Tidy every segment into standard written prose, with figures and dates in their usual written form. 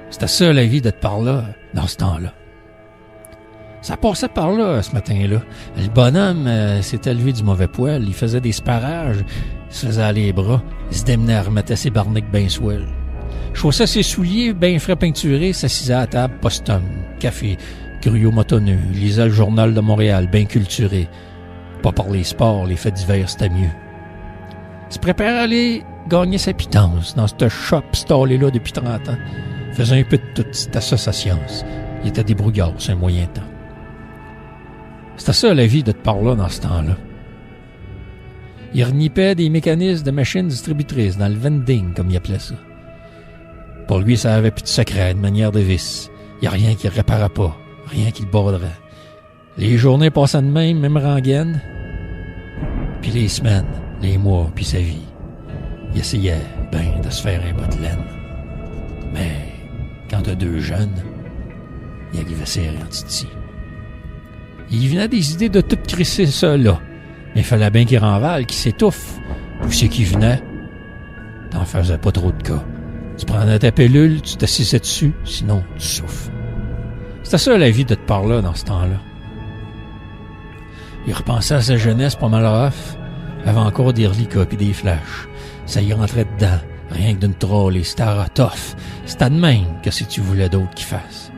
C'était ça la vie d'être par là, dans ce temps-là. Ça passait par là, ce matin-là. Le bonhomme s'était levé du mauvais poil, il faisait des sparages, il se faisait aller les bras, il se démenait à remettre ses barniques ben swell. Chaussait ses souliers, ben frais peinturés, s'assisait à la table, postum, café, gruau motonneux, lisait le journal de Montréal, ben culturé. Pas par les sports, les faits divers, c'était mieux. Il se préparait à aller gagner sa pitance dans cette shop stallée-là depuis 30 ans. Il faisait un peu de tout, c'était ça sa science. Il était débrouillard, c'est un moyen temps. C'était ça la vie d'être par là dans ce temps-là. Il renipait des mécanismes de machines distributrices dans le vending, comme il appelait ça. Pour lui, ça avait plus de secret, de manière de vis. Il n'y a rien qui ne réparait pas, rien qui le borderait. Les journées passaient de même rengaine. Puis les semaines, les mois, puis sa vie. Il essayait, de se faire un bas de laine. Mais, quand t'as 2 jeunes, il arrivait serré en titi. Il venait des idées de tout crisser ça, là. Mais il fallait bien qu'il renvale, qu'il s'étouffe. Où c'est qu'il venait? T'en faisais pas trop de cas. Tu prenais ta pilule, tu t'assisais dessus, sinon tu souffres. C'était ça la vie de te par là dans ce temps-là. Il repensait à sa jeunesse pas mal rough, avait encore des reliquats pis des flashs. Ça y rentrait dedans, rien que d'une trollée, c'était tough. C'était de même que si tu voulais d'autres qu'il fasse.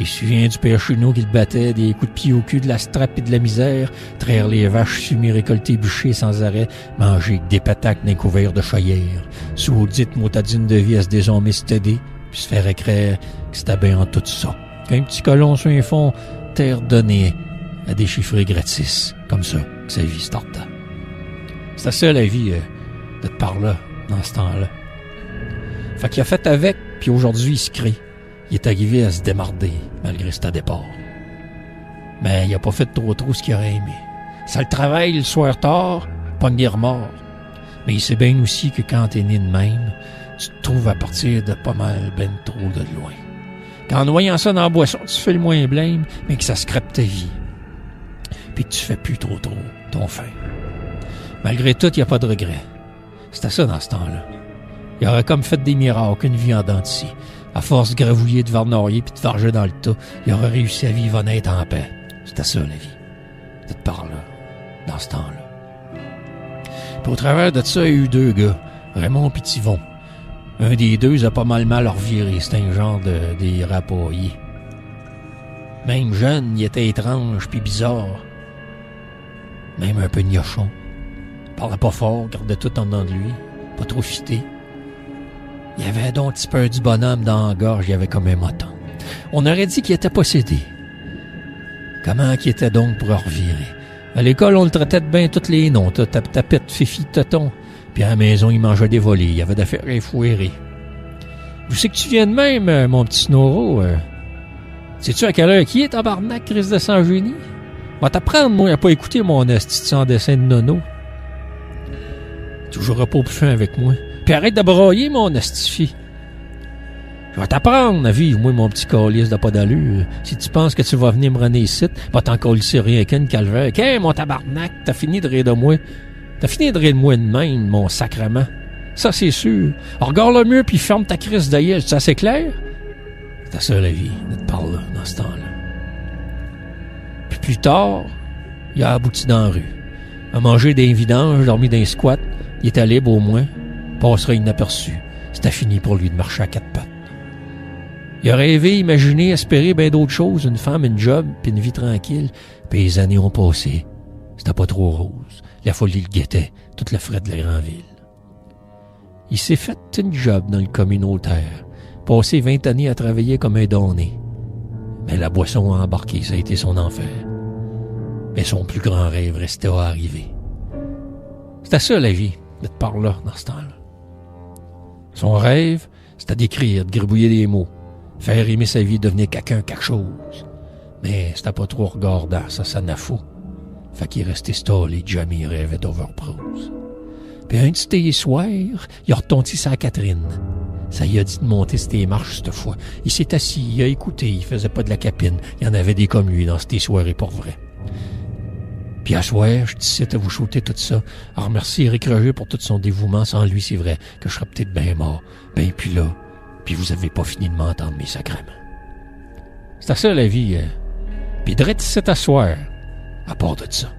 Il se souvient du père Chenot qui le battait, des coups de pied au cul, de la strap et de la misère, traire les vaches fumées, récolter, bûcher sans arrêt, manger des pataques d'un couvert de chaillère, sous audite motadine de vie à se désormais s'aider, puis se faire écrire que c'était bien en tout ça. Qu'un petit colon sur un fond, terre donnée, à déchiffrer gratis, comme ça, que sa vie starta. C'était ça la vie de te par là, dans ce temps-là. Fait qu'il a fait avec, puis aujourd'hui il se crée. Il est arrivé à se démarder, malgré ce départ. Mais il a pas fait trop ce qu'il aurait aimé. Ça le travaille le soir tard, pogne des remords. Mais il sait bien aussi que quand t'es né de même, tu te trouves à partir de pas mal trop de loin. Qu'en noyant ça dans la boisson, tu fais le moins blême, mais que ça scrape ta vie. Puis que tu fais plus trop ton fin. Malgré tout, il n'y a pas de regret. C'était ça dans ce temps-là. Il aurait comme fait des miracles, une vie en dents de scie. À force de gravouiller, de varnoyer puis de varger dans le tas, il aurait réussi à vivre honnête en paix. C'était ça, la vie. De te par là, dans ce temps-là. Puis au travers de ça, il y a eu 2 gars, Raymond et Tivon. Un des 2 a pas mal reviré. C'était un genre des rapaillés. Même jeune, il était étrange puis bizarre. Même un peu gnochon. Parlait pas fort, gardait tout en dedans de lui. Pas trop fité. Il y avait donc un petit peu du bonhomme dans la gorge, il y avait comme un moton. On aurait dit qu'il était possédé. Comment qu'il était donc pour revirer? À l'école, on le traitait de bien tous les noms. Tapette, fifi, toton. Puis à la maison, il mangeait des volets. Il y avait d'affaires effouérées. Où c'est que tu viens de même, mon petit Snoro? Sais-tu à quelle heure qui est, tabarnak, crise de sang génie? Va t'apprendre, moi, à pas écouter mon esti sans dessin de nono. Tu joueras pas au plus fin avec moi. Puis arrête de broyer, mon estifi. Je vais t'apprendre à vivre, moi, mon petit calice de pas d'allure. Si tu penses que tu vas venir me runner ici, va t'en colisser rien qu'une calvaire. Qu'est, mon tabarnak, t'as fini de rire de moi. T'as fini de rire de moi de même, mon sacrement. Ça, c'est sûr. Regarde-le mieux, puis ferme ta crise de gueule. Ça, c'est clair? C'était ça, la vie, de te parler là, dans ce temps-là. Puis plus tard, il a abouti dans la rue. A mangé des vidanges, dormi dans un squat. Il était libre au moins. Passera inaperçu. C'était fini pour lui de marcher à 4 pattes. Il a rêvé, imaginé, espéré bien d'autres choses, une femme, une job, puis une vie tranquille. Puis les années ont passé. C'était pas trop rose. La folie le guettait, toute la frette de la grande ville. Il s'est fait une job dans le communautaire. Passé 20 années à travailler comme un donné. Mais la boisson a embarqué, ça a été son enfer. Mais son plus grand rêve restait à arriver. C'était ça la vie, d'être par là, dans ce temps-là. Son rêve, c'était d'écrire, de gribouiller des mots, faire aimer sa vie, devenir quelqu'un, quelque chose. Mais c'était pas trop regardant, ça n'a fou. Fait qu'il est resté stallé, jamais il rêvait d'overprose. Puis un petit soir, il a retondi sa Catherine. Ça y a dit de monter ces marches cette fois. Il s'est assis, il a écouté, il faisait pas de la capine. Il y en avait des comme lui dans ces soirées pour vrai. Puis à soir, je décide à vous shooter tout ça, à remercier Éric Roger pour tout son dévouement. Sans lui, c'est vrai que je serais peut-être bien mort, bien plus là, puis vous avez pas fini de m'entendre, mes sacrements. C'est ça la vie. Puis drette ici t'asseoir, à part de ça.